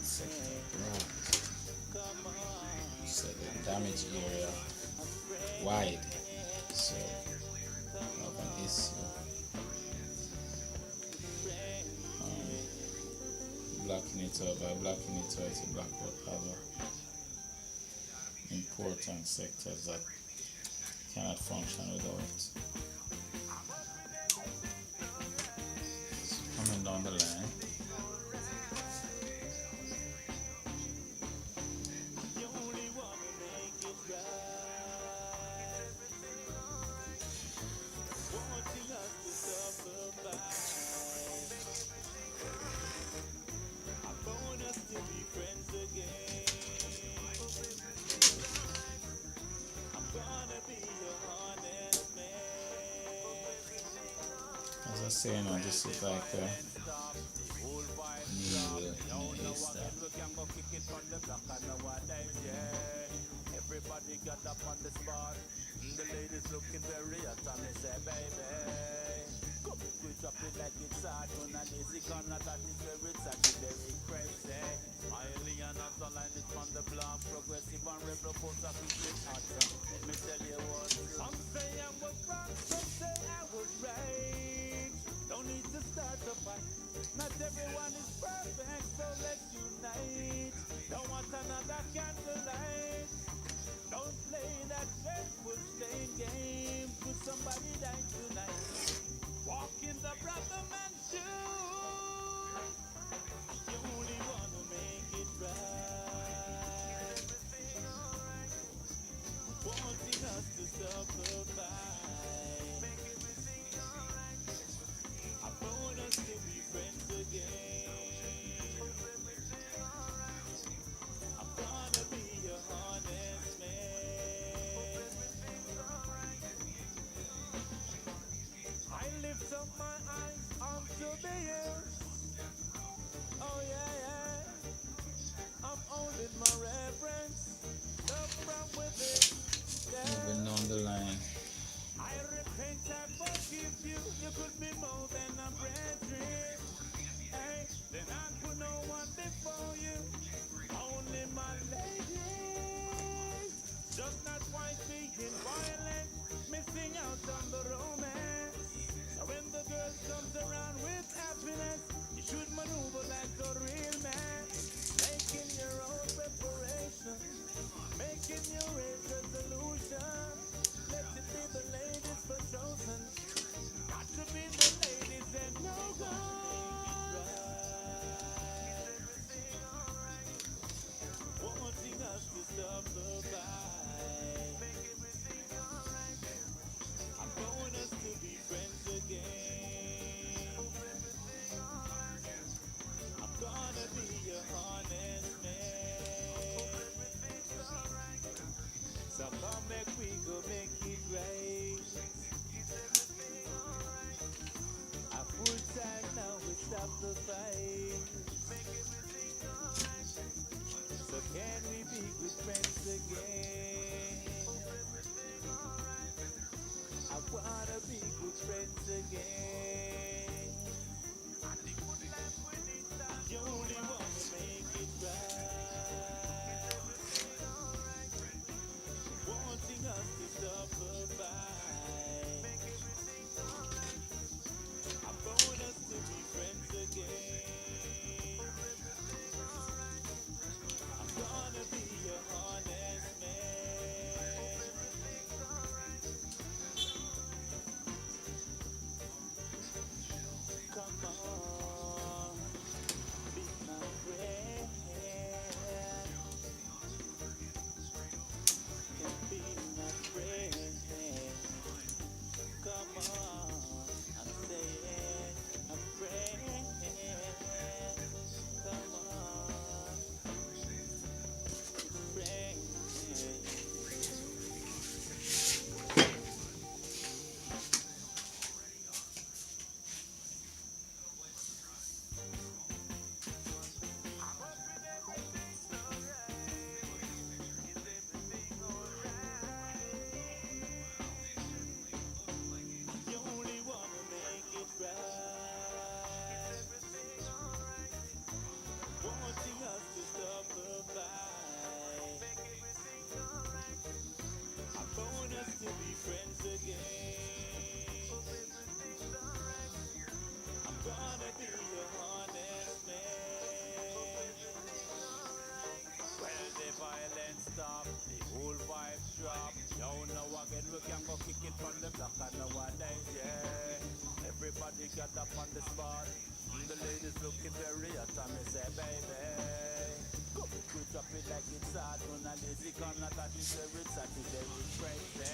Sector broad. So the damage area wide. So you have an issue. Blocking it out by blocking it out to block out other important sectors that cannot function without. So coming moving down the line. You only wanna make it right. Wanting us to survive. I want us to be friends again. I'm gonna be your honest man. As I say, this is like a new Easter. We can go kick it on the block and nowadays, yeah. Everybody got up on the spot. The ladies looking very hot and they say, baby, come if we drop it like it's hot. On an easy corner, that is where it's at, very crazy. Smiley and not online, it's from the block. Progressive and rebel force of it hot. Let me tell you what. Some say I was wrong, some say I was right. Don't need to start a fight. Not everyone is perfect, so let's unite. Don't want another candlelight. Don't play that shameful stain game. Could somebody die tonight? Walk in the brother man's shoes. You only wanna make it right. Wanting us to survive. I want us to be friends again. I'm gonna be your honest man. I lift up my eyes onto the hills. Oh yeah, yeah. I'm holding my reverence. Love from within. Yeah. Moving down the line. I repent, I forgive you. You could be more than a brethren. Hey, then I could no one before you. Only my lady. Just not quite being violent. Missing out on the romance. So when the girl comes around with happiness, you should maneuver like a real man. Making your own preparation. Making your age resolution. Let it be the ladies for chosen. Got to be the ladies and no God. Wanting us to stop the fight. I want us to be friends again. I'm gonna be your honest man. So come back, we go make it right. A full time now, we stop the fight. So can we be good friends again? I wanna be good friends again. You only wanna make it right. Wanting us to stop the fight. I want us to be friends again. I'm gonna be your honest man. Come on, be my friend. Can be my friend. Come on, I'm saying a friend. Come on, friend. You only wanna make it right. Wanting us to stop the fight. I want us to be friends again. I'm gonna be your honest man. When the violence stop, the whole vibe drop. Yo, now again we can go kick it on the block and nowadays, yeah. Everybody got up on the spot. The ladies looking very hot, and me say, baby, come we drop it like it's hot. Mona Lisa, gonna that is very sad, it's very crazy.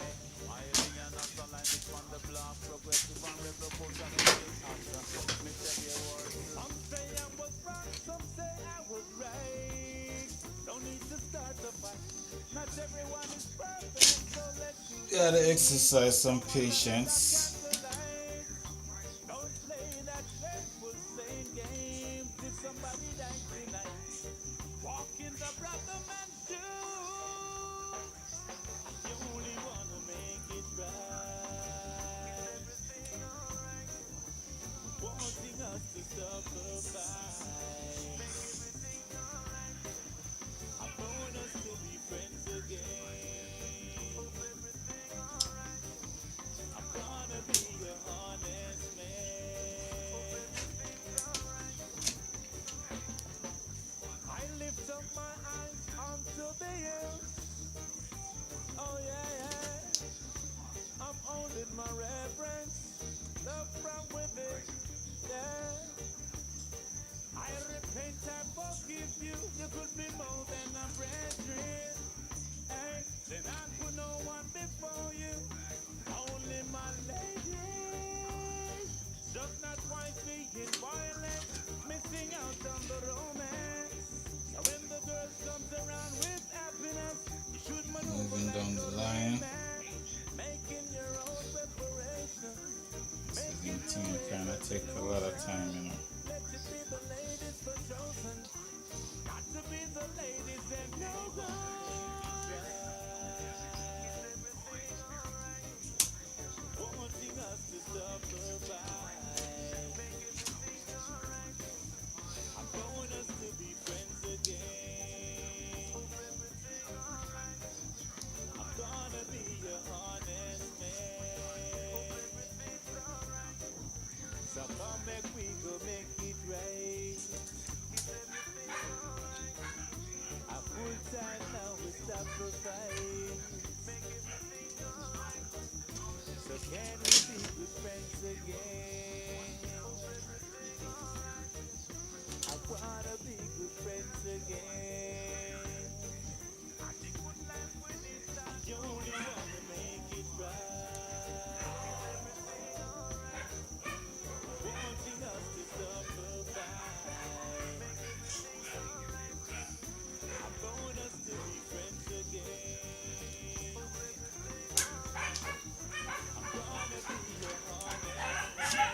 I and not online, it's on the block, progressive and rebel, put on the answer. Me tell you what, some say I was wrong, some say I was right. Don't need to start a fight. Not everyone is perfect, so let's Gotta exercise some patience. don't play that shameful same game. If somebody died tonight, walk in the brother man's shoes. You only wanna make it right. Wanting us to stop the fight. I want us to be friends again. I'm gonna be your honest man. I lift up my eyes onto the hills. Oh yeah, yeah. I'm holding my reverence. Love from within. Yeah. I repent, I forgive you. You could be more than a brethren. Hey, then I put no one before you. Only my ladies. Just not quite being violent. Missing out on the romance. So when the girl comes around with happiness, you should maneuver Moving like down a the line. man. Making your own preparation. Making This your thing way kinda with take a no lot of plan. time, you know. Let it be the ladies for chosen. Got to be the ladies and no good. Wanting us to stop the fight. I want us to be friends again. I'm gonna be your honest man. So come back, we go make it right. I full time now, we stop the fight. So can we be good friends again? I wanna be good friends again. You only wanna make it right. Wanting us to stop the fight. I want us to be friends again. I'm gonna be your honest man.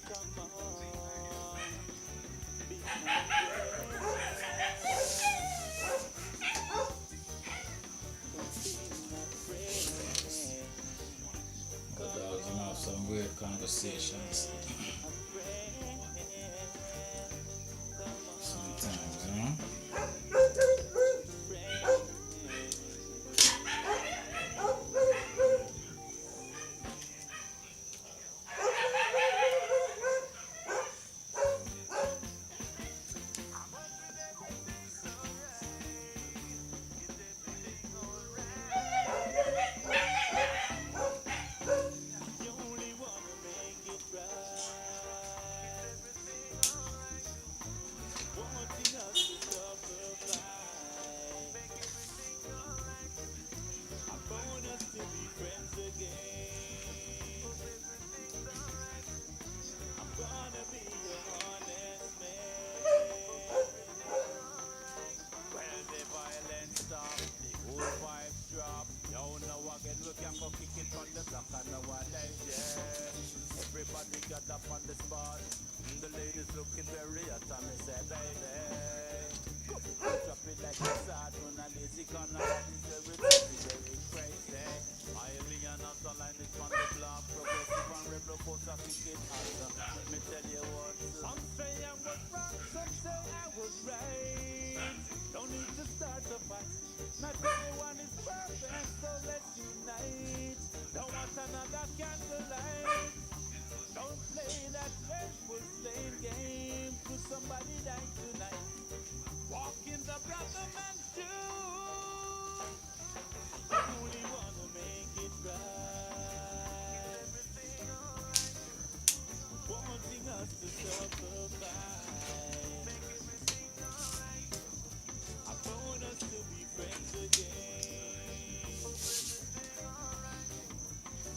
Come on, be my friend. The dogs gonna have some weird conversations sometimes, you know. You only wanna make it right. Wanting us to stop the fight. I want us to be friends again. I'm gonna be your honest man. Well, the violence stop, the whole vibes drop. Yo, now again we can go kick it on the block and nowadays, yeah. Everybody got up on the spot. The ladies looking very hot and me say, baby, drop it like it's hot. Mona Lisa, gonna that is very tricky, very crazy. Highly and not online, it's on the block. Progressive and rebel, both are kick it hot. Let me tell you what. Some say I was wrong, some say I was right. Don't need to start a fight. Not everyone is perfect, so let's unite. Don't want another candlelight. Don't play that shameful same game. Could somebody die tonight? Walk in the brother man's shoes. You only wanna make it wanting us to survive. I want us to be friends again.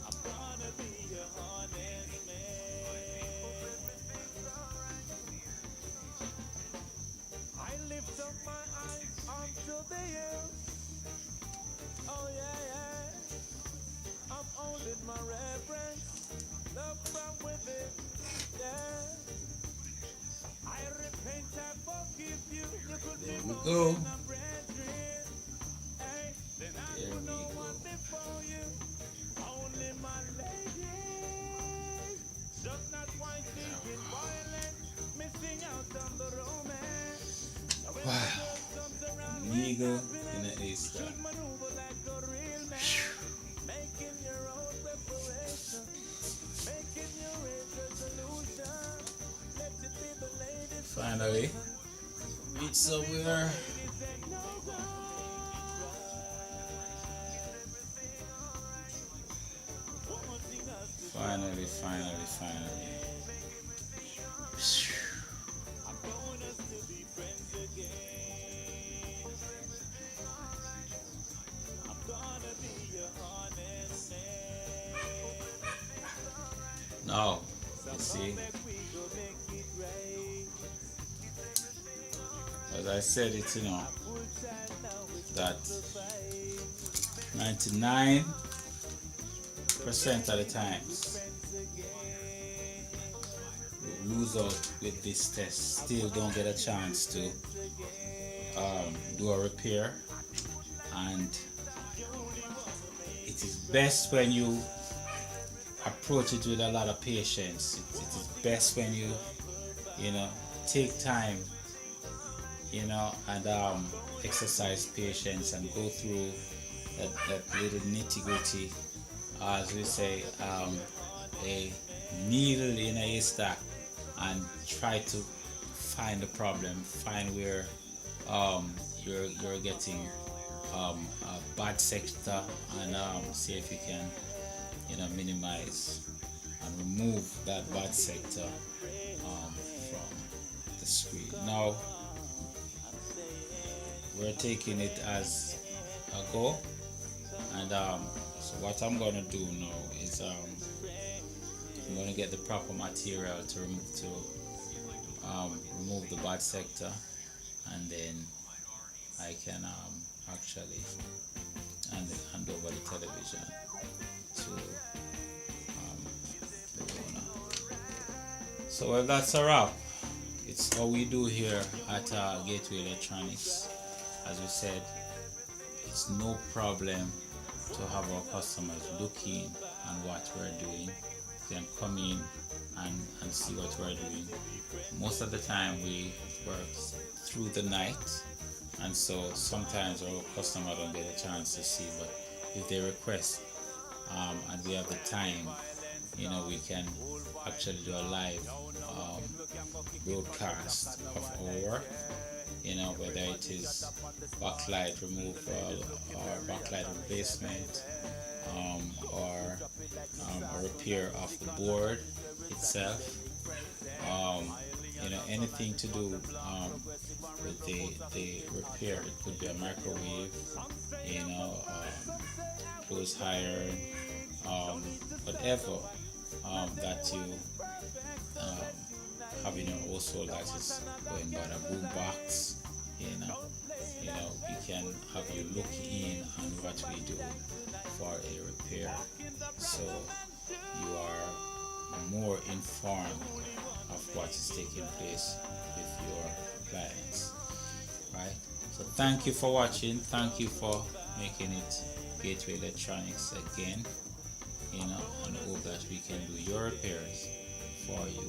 I'm gonna be a honest man. I lift up my eyes onto the hills. Oh yeah, yeah. I'm holding my reverence. Love from within. Yeah. I repent, I forgive you. You could There be we more go. than a brethren. Hey, then I There put we no go. one before you. Only my lady. Just not wine, seeking violence. Missing out on the romance. Now when the Wow. girl comes around with Eagle in happiness, the A-star. should maneuver like a real man. Making your own preparation. Making your age resolution. Let it be the ladies' Finally, conversation. reach somewhere. Ladies ain't no good. Wanting us to Finally, finally, finally. I want us to be friends again. I'm gonna be a honest man. Now, So you come see, back, we go make it right. as I said it, Full time now, it's that time to fight. 99% of the Be times friends again. we lose out with this test, still don't get a chance to Friends again. do a repair, and it is best when you approach it with a lot of patience. It is best when you know, take time, and exercise patience and go through that little nitty gritty, as we say, a needle in a haystack, and try to find the problem, find where you're getting a bad sector, and see if you can minimize and remove that bad sector from the screen. Now we're taking it as a go, and so what I'm gonna do now is I'm gonna get the proper material to remove the bad sector, and then I can actually hand over the television to the owner. So well, that's a wrap. It's how we do here at Gateway Electronics. As we said, it's no problem to have our customers looking at what we're doing. They can come in and see what we're doing. Most of the time we work through the night, and so sometimes our customer don't get a chance to see, but if they request and we have the time, we can actually do a live broadcast of our work, whether it is backlight removal or backlight replacement, or a repair of the board itself, anything to do with the repair. It could be a microwave, clothes iron, whatever that you have in your household that is going by the boom box, we can have you look in on what we do for a repair, so you are more informed of what is taking place with your clients, right? So thank you for watching. Thank you for making it Gateway Electronics again, and hope that we can do your repairs for you